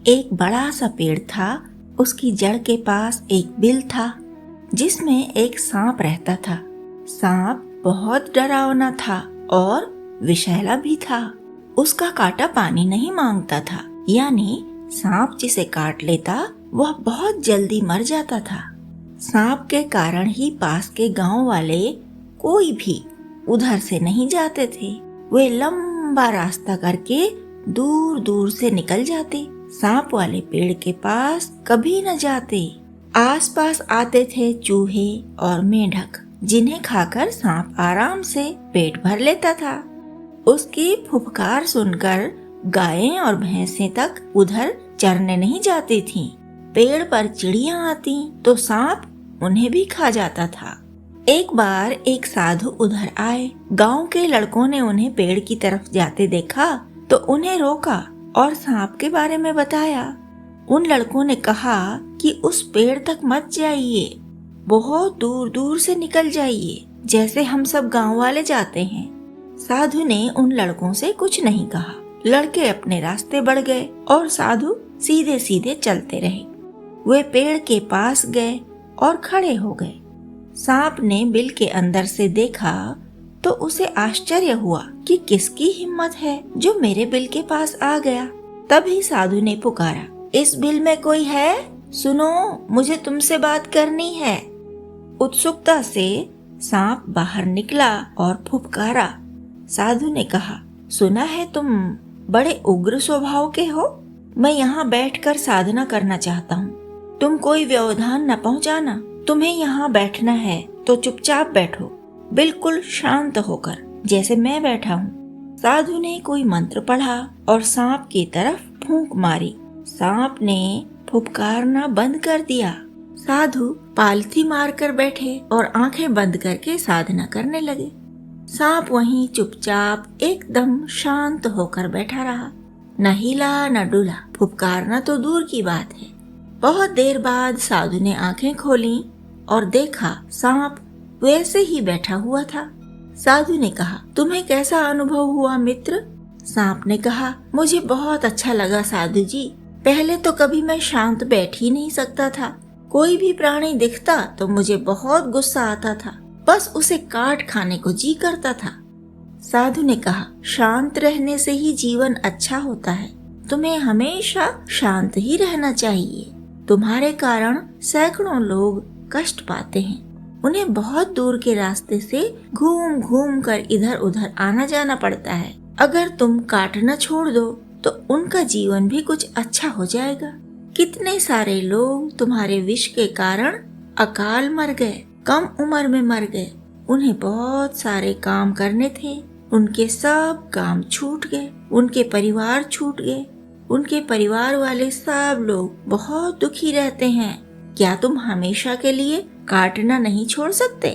एक बड़ा सा पेड़ था। उसकी जड़ के पास एक बिल था जिसमें एक सांप रहता था। सांप बहुत डरावना था और विषैला भी था। उसका कांटा पानी नहीं मांगता था, यानी सांप जिसे काट लेता वह बहुत जल्दी मर जाता था। सांप के कारण ही पास के गांव वाले कोई भी उधर से नहीं जाते थे। वे लंबा रास्ता करके दूर दूर से निकल जाते। सांप वाले पेड़ के पास कभी न जाते। आसपास आते थे चूहे और मेंढक, जिन्हें खाकर सांप आराम से पेट भर लेता था। उसकी फुफकार सुनकर गायें और भैंसें तक उधर चरने नहीं जाती थीं। पेड़ पर चिड़ियां आती तो सांप उन्हें भी खा जाता था। एक बार एक साधु उधर आए। गांव के लड़कों ने उन्हें पेड़ की तरफ जाते देखा तो उन्हें रोका और सांप के बारे में बताया। उन लड़कों ने कहा कि उस पेड़ तक मत जाइए, बहुत दूर दूर से निकल जाइए, जैसे हम सब गांव वाले जाते हैं। साधु ने उन लड़कों से कुछ नहीं कहा। लड़के अपने रास्ते बढ़ गए और साधु सीधे सीधे चलते रहे। वे पेड़ के पास गए और खड़े हो गए। सांप ने बिल के अंदर से देखा तो उसे आश्चर्य हुआ कि किसकी हिम्मत है जो मेरे बिल के पास आ गया। तभी साधु ने पुकारा, इस बिल में कोई है? सुनो, मुझे तुमसे बात करनी है। उत्सुकता से सांप बाहर निकला और फुफकारा। साधु ने कहा, सुना है तुम बड़े उग्र स्वभाव के हो। मैं यहाँ बैठकर साधना करना चाहता हूँ। तुम कोई व्यवधान न पहुँचाना। तुम्हें यहाँ बैठना है तो चुपचाप बैठो, बिल्कुल शांत होकर, जैसे मैं बैठा हूँ। साधु ने कोई मंत्र पढ़ा और सांप की तरफ फूंक मारी। सांप ने फुफकारना बंद कर दिया। साधु पालथी मारकर बैठे और आंखें बंद करके साधना करने लगे। सांप वहीं चुपचाप एकदम शांत होकर बैठा रहा, न हिला न डुला। फुफकारना तो दूर की बात है। बहुत देर बाद साधु ने आंखें खोली और देखा सांप वैसे ही बैठा हुआ था। साधु ने कहा, तुम्हें कैसा अनुभव हुआ मित्र? सांप ने कहा, मुझे बहुत अच्छा लगा साधु जी। पहले तो कभी मैं शांत बैठ ही नहीं सकता था। कोई भी प्राणी दिखता तो मुझे बहुत गुस्सा आता था, बस उसे काट खाने को जी करता था। साधु ने कहा, शांत रहने से ही जीवन अच्छा होता है। तुम्हें हमेशा शांत ही रहना चाहिए। तुम्हारे कारण सैकड़ों लोग कष्ट पाते हैं। उन्हें बहुत दूर के रास्ते से घूम घूम कर इधर उधर आना जाना पड़ता है। अगर तुम काटना छोड़ दो तो उनका जीवन भी कुछ अच्छा हो जाएगा। कितने सारे लोग तुम्हारे विष के कारण अकाल मर गए, कम उम्र में मर गए। उन्हें बहुत सारे काम करने थे, उनके सब काम छूट गए, उनके परिवार छूट गए। उनके परिवार वाले सब लोग बहुत दुखी रहते हैं। क्या तुम हमेशा के लिए काटना नहीं छोड़ सकते?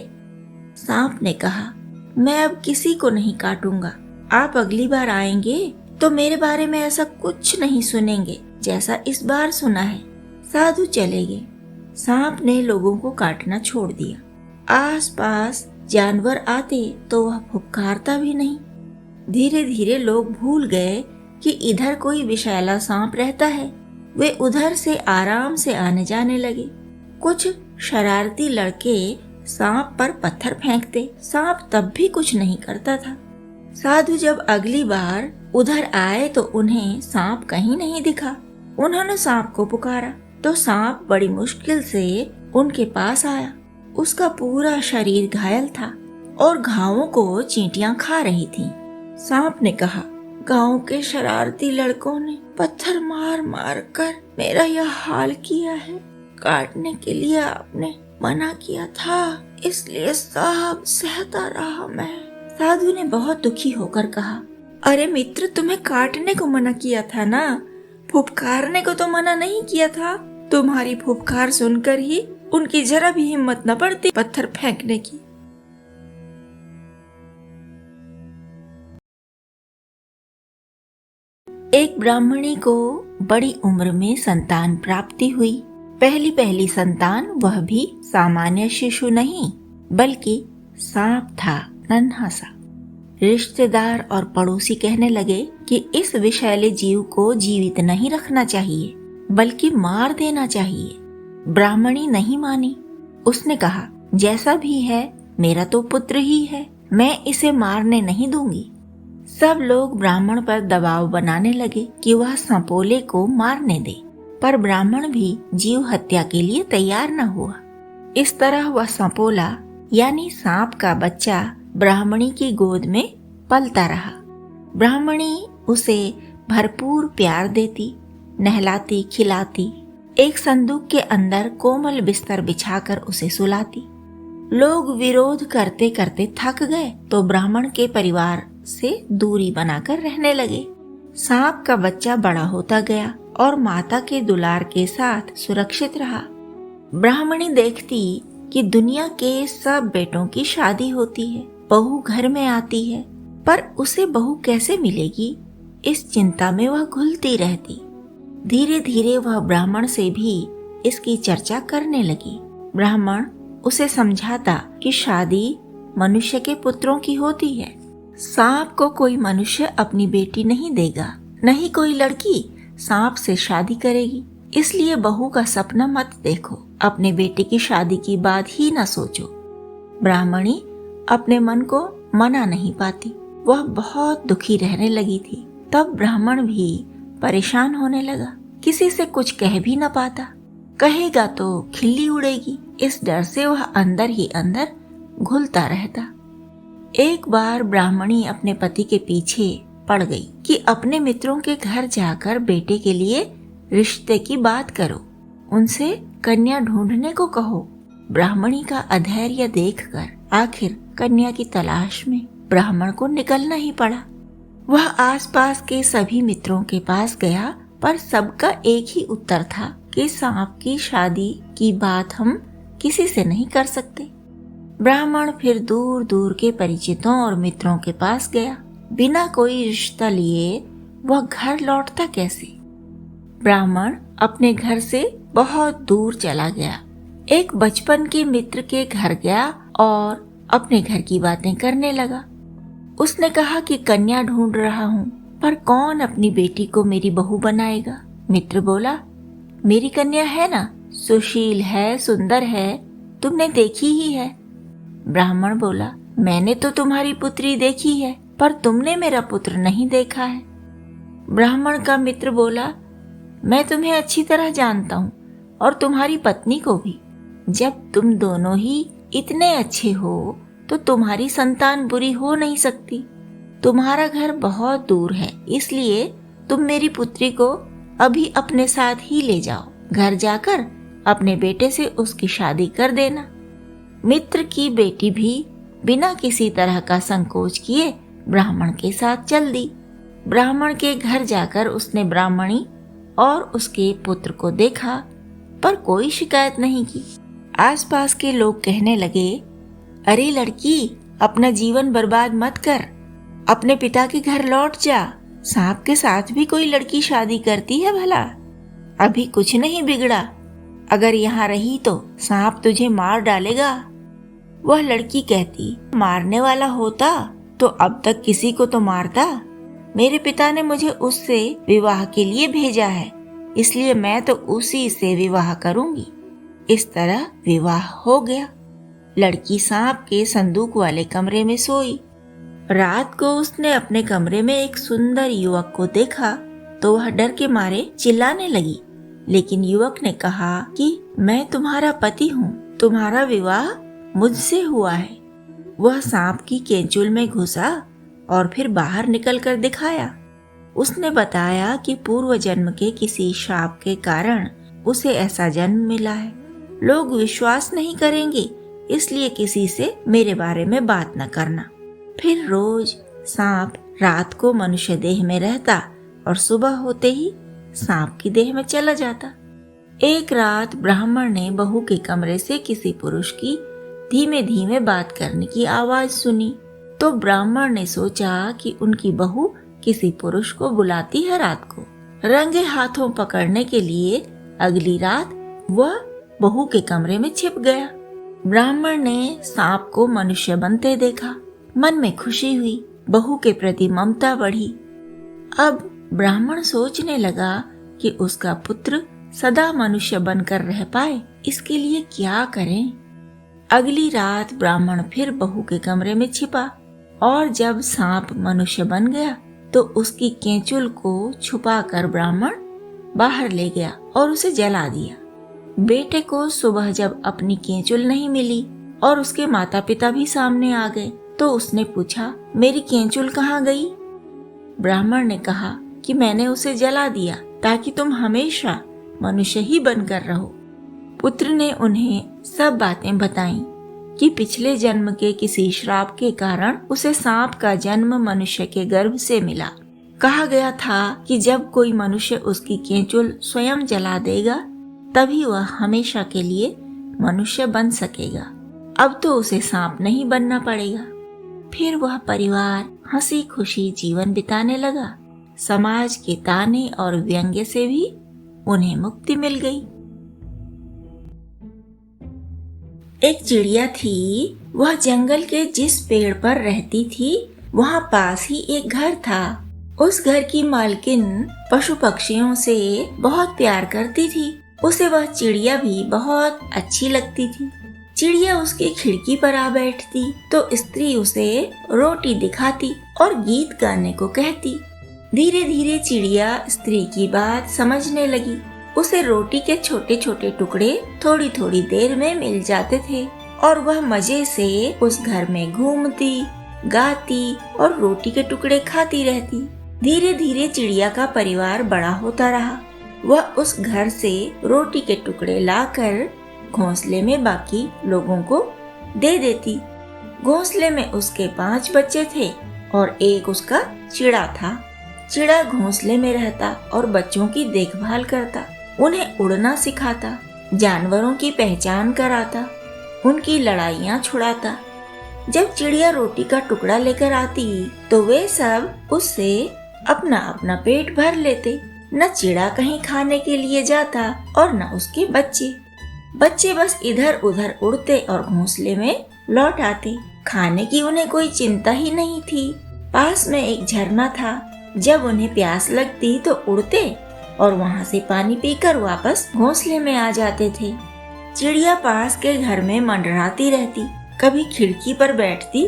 सांप ने कहा, मैं अब किसी को नहीं काटूंगा। आप अगली बार आएंगे तो मेरे बारे में ऐसा कुछ नहीं सुनेंगे जैसा इस बार सुना है। साधु चले गए। सांप ने लोगों को काटना छोड़ दिया। आसपास जानवर आते तो वह फुफकारता भी नहीं। धीरे धीरे लोग भूल गए कि इधर कोई विषैला सांप रहता है। वे उधर से आराम से आने जाने लगे। कुछ शरारती लड़के सांप पर पत्थर फेंकते। सांप तब भी कुछ नहीं करता था। साधु जब अगली बार उधर आए तो उन्हें सांप कहीं नहीं दिखा। उन्होंने सांप को पुकारा तो सांप बड़ी मुश्किल से उनके पास आया। उसका पूरा शरीर घायल था और घावों को चींटियां खा रही थीं। सांप ने कहा, गांव के शरारती लड़कों ने पत्थर मार मार कर मेरा यह हाल किया है। काटने के लिए आपने मना किया था, इसलिए सब सहता रहा मैं। साधु ने बहुत दुखी होकर कहा, अरे मित्र, तुम्हें काटने को मना किया था ना, फुफकारने को तो मना नहीं किया था। तुम्हारी फुफकार सुनकर ही उनकी जरा भी हिम्मत न पड़ती पत्थर फेंकने की। एक ब्राह्मणी को बड़ी उम्र में संतान प्राप्ति हुई। पहली पहली संतान, वह भी सामान्य शिशु नहीं बल्कि सांप था, नन्हा सा। रिश्तेदार और पड़ोसी कहने लगे कि इस विषैले जीव को जीवित नहीं रखना चाहिए। बल्कि मार देना चाहिए। ब्राह्मणी नहीं मानी। उसने कहा, जैसा भी है मेरा तो पुत्र ही है, मैं इसे मारने नहीं दूंगी। सब लोग ब्राह्मण पर दबाव बनाने लगे कि वह सांपोले को मारने दे, पर ब्राह्मण भी जीव हत्या के लिए तैयार न हुआ। इस तरह वह सांपोला यानी सांप का बच्चा ब्राह्मणी की गोद में पलता रहा। ब्राह्मणी उसे भरपूर प्यार देती, नहलाती खिलाती, एक संदूक के अंदर कोमल बिस्तर बिछाकर उसे सुलाती। लोग विरोध करते करते थक गए तो ब्राह्मण के परिवार से दूरी बनाकर रहने लगे। सांप का बच्चा बड़ा होता गया और माता के दुलार के साथ सुरक्षित रहा। ब्राह्मणी देखती कि दुनिया के सब बेटों की शादी होती है, बहू घर में आती है, पर उसे बहू कैसे मिलेगी, इस चिंता में वह घुलती रहती। धीरे धीरे वह ब्राह्मण से भी इसकी चर्चा करने लगी। ब्राह्मण उसे समझाता कि शादी मनुष्य के पुत्रों की होती है। सांप को कोई मनुष्य अपनी बेटी नहीं देगा, नहीं कोई लड़की सांप से शादी करेगी। इसलिए बहू का सपना मत देखो, अपने बेटे की शादी की बात ही न सोचो। ब्राह्मणी अपने मन को मना नहीं पाती, वह बहुत दुखी रहने लगी थी। तब ब्राह्मण भी परेशान होने लगा, किसी से कुछ कह भी न पाता, कहेगा तो खिल्ली उड़ेगी। इस डर से वह अंदर ही अंदर घुलता रहता। एक बार ब्राह्मणी अपने पति के पीछे पड़ गई कि अपने मित्रों के घर जाकर बेटे के लिए रिश्ते की बात करो, उनसे कन्या ढूंढने को कहो। ब्राह्मणी का अधैर्य देखकर आखिर कन्या की तलाश में ब्राह्मण को निकलना ही पड़ा। वह आसपास के सभी मित्रों के पास गया, पर सबका एक ही उत्तर था कि सांप की शादी की बात हम किसी से नहीं कर सकते। ब्राह्मण फिर दूर दूर के परिचितों और मित्रों के पास गया। बिना कोई रिश्ता लिए वह घर लौटता कैसे? ब्राह्मण अपने घर से बहुत दूर चला गया। एक बचपन के मित्र के घर गया और अपने घर की बातें करने लगा। उसने कहा कि कन्या ढूंढ रहा हूँ, पर कौन अपनी बेटी को मेरी बहू बनाएगा? मित्र बोला, मेरी कन्या है ना, सुशील है, सुंदर है, तुमने देखी ही है। ब्राह्मण बोला, मैंने तो तुम्हारी पुत्री देखी है, पर तुमने मेरा पुत्र नहीं देखा है। ब्राह्मण का मित्र बोला, मैं तुम्हें अच्छी तरह जानता हूँ और तुम्हारी पत्नी को भी। जब तुम दोनों ही इतने अच्छे हो तो तुम्हारी संतान बुरी हो नहीं सकती। तुम्हारा घर बहुत दूर है, इसलिए तुम मेरी पुत्री को अभी अपने साथ ही ले जाओ। घर जाकर अपने बेटे से उसकी शादी कर देना। मित्र की बेटी भी बिना किसी तरह का संकोच किए ब्राह्मण के साथ चल दी। ब्राह्मण के घर जाकर उसने ब्राह्मणी और उसके पुत्र को देखा, पर कोई शिकायत नहीं की। आसपास के लोग कहने लगे, अरे लड़की, अपना जीवन बर्बाद मत कर, अपने पिता के घर लौट जा। सांप के साथ भी कोई लड़की शादी करती है भला? अभी कुछ नहीं बिगड़ा, अगर यहाँ रही तो सांप तुझे मार डालेगा। वह लड़की कहती, मारने वाला होता तो अब तक किसी को तो मारता। मेरे पिता ने मुझे उससे विवाह के लिए भेजा है, इसलिए मैं तो उसी से विवाह करूंगी। इस तरह विवाह हो गया। लड़की सांप के संदूक वाले कमरे में सोई। रात को उसने अपने कमरे में एक सुंदर युवक को देखा तो वह डर के मारे चिल्लाने लगी, लेकिन युवक ने कहा कि मैं तुम्हारा पति हूँ, तुम्हारा विवाह मुझसे हुआ है। वह सांप की केंचुल में घुसा और फिर बाहर निकलकर दिखाया। उसने बताया कि पूर्व जन्म के किसी शाप के कारण उसे ऐसा जन्म मिला है। लोग विश्वास नहीं करेंगे, इसलिए किसी से मेरे बारे में बात न करना। फिर रोज सांप रात को मनुष्य देह में रहता और सुबह होते ही सांप की देह में चला जाता। एक रात ब्राह्मण ने बहू के कमरे से किसी पुरुष की धीमे धीमे बात करने की आवाज सुनी, तो ब्राह्मण ने सोचा कि उनकी बहू किसी पुरुष को बुलाती है रात को। रंगे हाथों पकड़ने के लिए अगली रात वह बहू के कमरे में छिप गया। ब्राह्मण ने सांप को मनुष्य बनते देखा, मन में खुशी हुई, बहू के प्रति ममता बढ़ी। अब ब्राह्मण सोचने लगा कि उसका पुत्र सदा मनुष्य बनकर रह पाए, इसके लिए क्या करें। अगली रात ब्राह्मण फिर बहू के कमरे में छिपा और जब सांप मनुष्य बन गया तो उसकी केंचुल को छुपाकर ब्राह्मण बाहर ले गया और उसे जला दिया। बेटे को सुबह जब अपनी केंचुल नहीं मिली और उसके माता पिता भी सामने आ गए तो उसने पूछा, मेरी केंचुल कहाँ गई? ब्राह्मण ने कहा कि मैंने उसे जला दिया ताकि तुम हमेशा मनुष्य ही बनकर रहो। पुत्र ने उन्हें सब बातें बताईं कि पिछले जन्म के किसी श्राप के कारण उसे सांप का जन्म मनुष्य के गर्भ से मिला। कहा गया था कि जब कोई मनुष्य उसकी केंचुल स्वयं जला देगा तभी वह हमेशा के लिए मनुष्य बन सकेगा। अब तो उसे सांप नहीं बनना पड़ेगा। फिर वह परिवार हंसी खुशी जीवन बिताने लगा। समाज के ताने और व्यंग्य से भी उन्हें मुक्ति मिल गई। एक चिड़िया थी। वह जंगल के जिस पेड़ पर रहती थी वहाँ पास ही एक घर था। उस घर की मालकिन पशु पक्षियों से बहुत प्यार करती थी। उसे वह चिड़िया भी बहुत अच्छी लगती थी। चिड़िया उसकी खिड़की पर आ बैठती तो स्त्री उसे रोटी दिखाती और गीत गाने को कहती। धीरे धीरे चिड़िया स्त्री की बात समझने लगी। उसे रोटी के छोटे छोटे टुकड़े थोड़ी थोड़ी देर में मिल जाते थे और वह मजे से उस घर में घूमती, गाती और रोटी के टुकड़े खाती रहती। धीरे धीरे चिड़िया का परिवार बड़ा होता रहा। वह उस घर से रोटी के टुकड़े लाकर घोंसले में बाकी लोगों को दे देती। घोंसले में उसके 5 बच्चे थे और एक उसका चिड़ा था। चिड़ा घोंसले में रहता और बच्चों की देखभाल करता, उन्हें उड़ना सिखाता, जानवरों की पहचान कराता, उनकी लड़ाइयाँ छुड़ाता। जब चिड़िया रोटी का टुकड़ा लेकर आती तो वे सब उससे अपना अपना पेट भर लेते। न चिड़ा कहीं खाने के लिए जाता और न उसके बच्चे बस इधर उधर उड़ते और घोंसले में लौट आते। खाने की उन्हें कोई चिंता ही नहीं थी। पास में एक झरना था। जब उन्हें प्यास लगती तो उड़ते और वहाँ से पानी पीकर वापस घोंसले में आ जाते थे। चिड़िया पास के घर में मंडराती रहती, कभी खिड़की पर बैठती,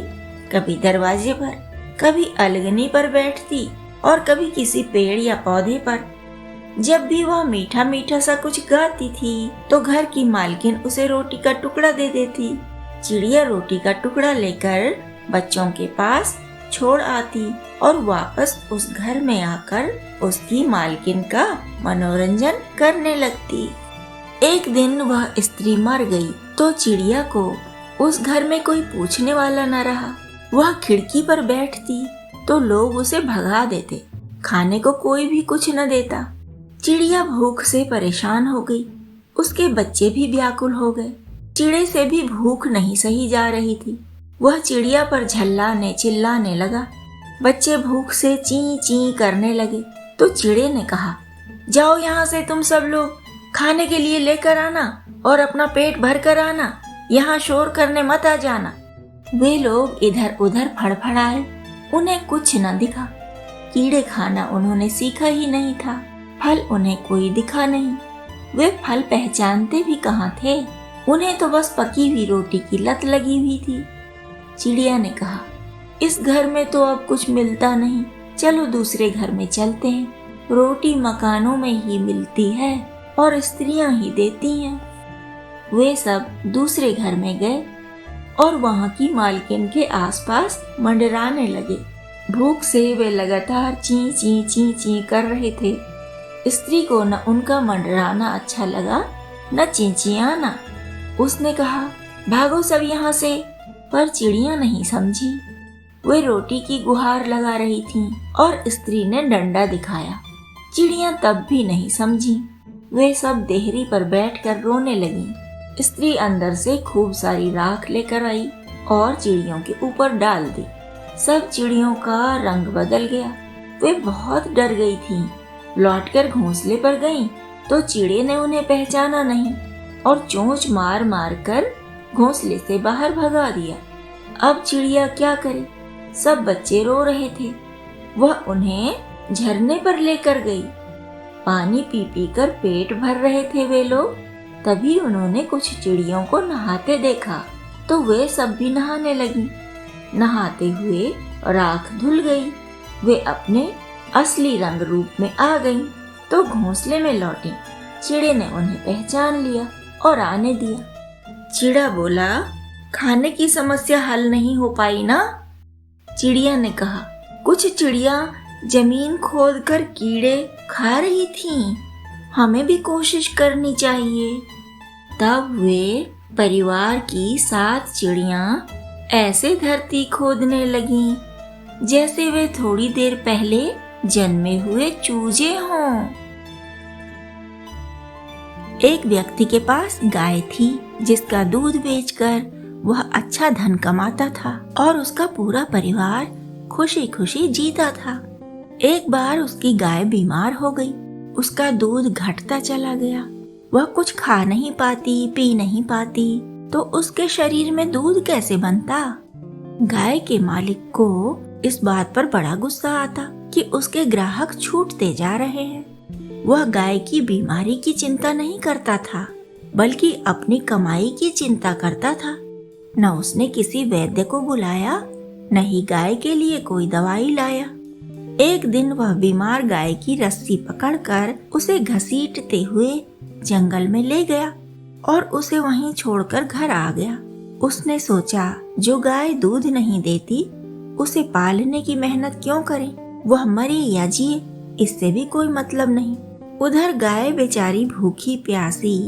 कभी दरवाजे पर, कभी अलगनी पर बैठती और कभी किसी पेड़ या पौधे पर। जब भी वह मीठा मीठा सा कुछ गाती थी तो घर की मालकिन उसे रोटी का टुकड़ा दे देती। चिड़िया रोटी का टुकड़ा लेकर बच्चों के पास छोड़ आती और वापस उस घर में आकर उसकी मालकिन का मनोरंजन करने लगती। एक दिन वह स्त्री मर गई तो चिड़िया को उस घर में कोई पूछने वाला न रहा। वह खिड़की पर बैठती तो लोग उसे भगा देते, खाने को कोई भी कुछ न देता। चिड़िया भूख से परेशान हो गई। उसके बच्चे भी व्याकुल हो गए। चिड़े से भी भूख नहीं सही जा रही थी। वह चिड़िया पर झल्लाने चिल्लाने लगा। बच्चे भूख से ची ची करने लगे तो चिड़े ने कहा, जाओ यहाँ से तुम सब लोग, खाने के लिए लेकर आना और अपना पेट भर कर आना, यहाँ शोर करने मत आ जाना। वे लोग इधर उधर फड़फड़ाए, उन्हें कुछ न दिखा। कीड़े खाना उन्होंने सीखा ही नहीं था। फल उन्हें कोई दिखा नहीं। वे फल पहचानते भी कहाँ थे। उन्हें तो बस पकी हुई रोटी की लत लगी हुई थी। चिड़िया ने कहा, इस घर में तो अब कुछ मिलता नहीं, चलो दूसरे घर में चलते हैं। रोटी मकानों में ही मिलती है और स्त्रियां ही देती हैं। वे सब दूसरे घर में गए और वहाँ की मालकिन के आसपास मंडराने लगे। भूख से वे लगातार ची ची ची ची कर रहे थे। स्त्री को न उनका मंडराना अच्छा लगा न चिंचियाना। उसने कहा, भागो सब यहाँ से, पर चिड़िया नहीं समझी। वे रोटी की गुहार लगा रही थीं और स्त्री ने डंडा दिखाया। चिड़िया तब भी नहीं समझी। वे सब देहरी पर बैठकर रोने लगीं। स्त्री अंदर से खूब सारी राख लेकर आई और चिड़ियों के ऊपर डाल दी। सब चिड़ियों का रंग बदल गया। वे बहुत डर गई थीं। लौटकर घोंसले पर गईं तो चिड़े ने उन्हें पहचाना नहीं और चोंच मार मार कर घोंसले से बाहर भगा दिया। अब चिड़िया क्या करे? सब बच्चे रो रहे थे। वह उन्हें झरने पर लेकर गई। पानी पी पी कर पेट भर रहे थे वे लोग। तभी उन्होंने कुछ चिड़ियों को नहाते देखा तो वे सब भी नहाने लगी। नहाते हुए राख धुल गई, वे अपने असली रंग रूप में आ गईं, तो घोंसले में लौटी। चिड़े ने उन्हें पहचान लिया और आने दिया। चिड़ा बोला, खाने की समस्या हल नहीं हो पाई ना? चिड़िया ने कहा, कुछ चिड़िया जमीन खोदकर कीड़े खा रही थीं, हमें भी कोशिश करनी चाहिए। तब वे परिवार की 7 चिड़ियां ऐसे धरती खोदने लगीं जैसे वे थोड़ी देर पहले जन्मे हुए चूजे हों। एक व्यक्ति के पास गाय थी जिसका दूध बेचकर वह अच्छा धन कमाता था और उसका पूरा परिवार खुशी खुशी जीता था। एक बार उसकी गाय बीमार हो गई, उसका दूध घटता चला गया। वह कुछ खा नहीं पाती, पी नहीं पाती, तो उसके शरीर में दूध कैसे बनता? गाय के मालिक को इस बात पर बड़ा गुस्सा आता कि उसके ग्राहक छूटते जा रहे हैं। वह गाय की बीमारी की चिंता नहीं करता था, बल्कि अपनी कमाई की चिंता करता था। न उसने किसी वैद्य को बुलाया, न ही गाय के लिए कोई दवाई लाया। एक दिन वह बीमार गाय की रस्सी पकड़कर उसे घसीटते हुए जंगल में ले गया और उसे वहीं छोड़कर घर आ गया। उसने सोचा, जो गाय दूध नहीं देती उसे पालने की मेहनत क्यों करे, वह मरे या जिए इससे भी कोई मतलब नहीं। उधर गाय बेचारी भूखी प्यासी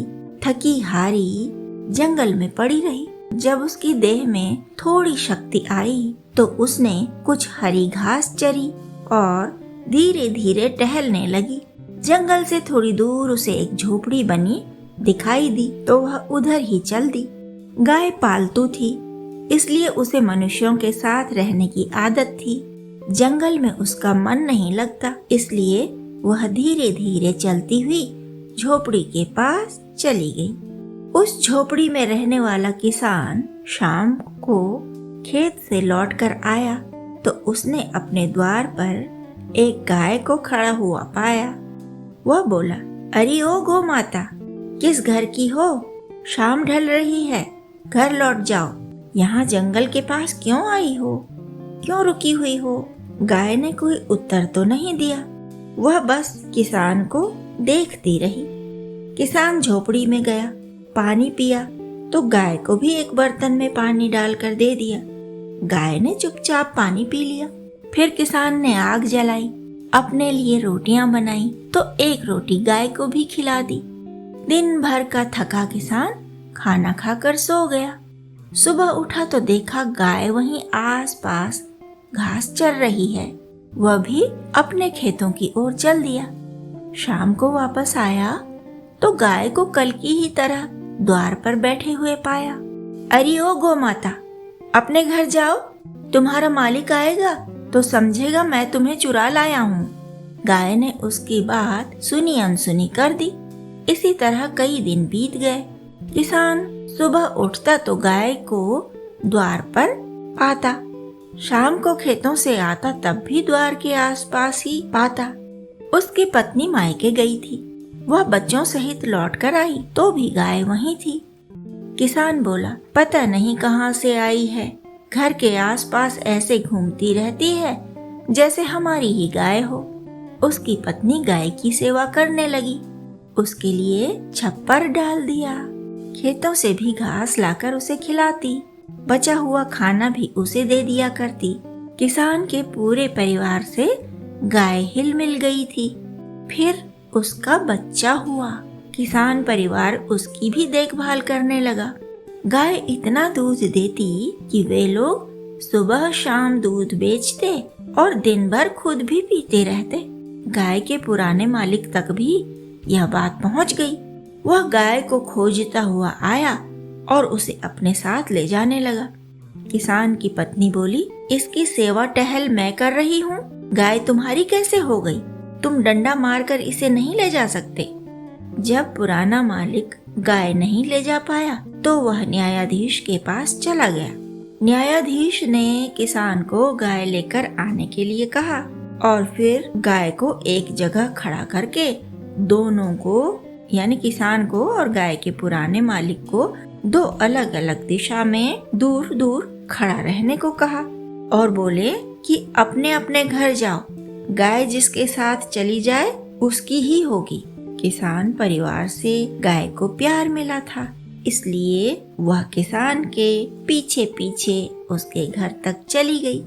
थकी हारी जंगल में पड़ी रही। जब उसकी देह में थोड़ी शक्ति आई तो उसने कुछ हरी घास चरी और धीरे धीरे टहलने लगी। जंगल से थोड़ी दूर उसे एक झोपड़ी बनी दिखाई दी तो वह उधर ही चल दी। गाय पालतू थी, इसलिए उसे मनुष्यों के साथ रहने की आदत थी। जंगल में उसका मन नहीं लगता, इसलिए वह धीरे धीरे चलती हुई झोपड़ी के पास चली गई। उस झोपड़ी में रहने वाला किसान शाम को खेत से लौटकर आया तो उसने अपने द्वार पर एक गाय को खड़ा हुआ पाया। वह बोला, अरे ओ गौ माता, किस घर की हो? शाम ढल रही है, घर लौट जाओ। यहाँ जंगल के पास क्यों आई हो? क्यों रुकी हुई हो? गाय ने कोई उत्तर तो नहीं दिया, वह बस किसान को देखती रही। किसान झोपड़ी में गया, पानी पिया तो गाय को भी एक बर्तन में पानी डालकर दे दिया। गाय ने चुपचाप पानी पी लिया। फिर किसान ने आग जलाई, अपने लिए रोटियां बनाई तो एक रोटी गाय को भी खिला दी। दिन भर का थका किसान खाना खाकर सो गया। सुबह उठा तो देखा गाय वहीं आसपास घास चर रही है। वह भी अपने खेतों की ओर चल दिया। शाम को वापस आया तो गाय को कल की ही तरह द्वार पर बैठे हुए पाया। अरे ओ गौ माता, अपने घर जाओ, तुम्हारा मालिक आएगा तो समझेगा मैं तुम्हें चुरा लाया हूँ। गाय ने उसकी बात सुनी अनसुनी कर दी। इसी तरह कई दिन बीत गए। किसान सुबह उठता तो गाय को द्वार पर पाता, शाम को खेतों से आता तब भी द्वार के आसपास ही पाता। उसकी पत्नी मायके गई थी, वह बच्चों सहित लौट कर आई तो भी गाय वहीं थी। किसान बोला, पता नहीं कहाँ से आई है, घर के आसपास ऐसे घूमती रहती है जैसे हमारी ही गाय हो। उसकी पत्नी गाय की सेवा करने लगी, उसके लिए छप्पर डाल दिया, खेतों से भी घास लाकर उसे खिलाती, बचा हुआ खाना भी उसे दे दिया करती। किसान के पूरे परिवार से गाय हिल मिल गई थी। फिर उसका बच्चा हुआ। किसान परिवार उसकी भी देखभाल करने लगा। गाय इतना दूध देती कि वे लोग सुबह शाम दूध बेचते और दिन भर खुद भी पीते रहते। गाय के पुराने मालिक तक भी यह बात पहुंच गई। वह गाय को खोजता हुआ आया और उसे अपने साथ ले जाने लगा। किसान की पत्नी बोली, इसकी सेवा टहल मैं कर रही हूँ, गाय तुम्हारी कैसे हो गई? तुम डंडा मारकर इसे नहीं ले जा सकते। जब पुराना मालिक गाय नहीं ले जा पाया तो वह न्यायाधीश के पास चला गया। न्यायाधीश ने किसान को गाय लेकर आने के लिए कहा और फिर गाय को एक जगह खड़ा करके दोनों को यानी किसान को और गाय के पुराने मालिक को दो अलग अलग दिशा में दूर दूर खड़ा रहने को कहा और बोले कि अपने अपने घर जाओ, गाय जिसके साथ चली जाए उसकी ही होगी। किसान परिवार से गाय को प्यार मिला था, इसलिए वह किसान के पीछे पीछे उसके घर तक चली गई।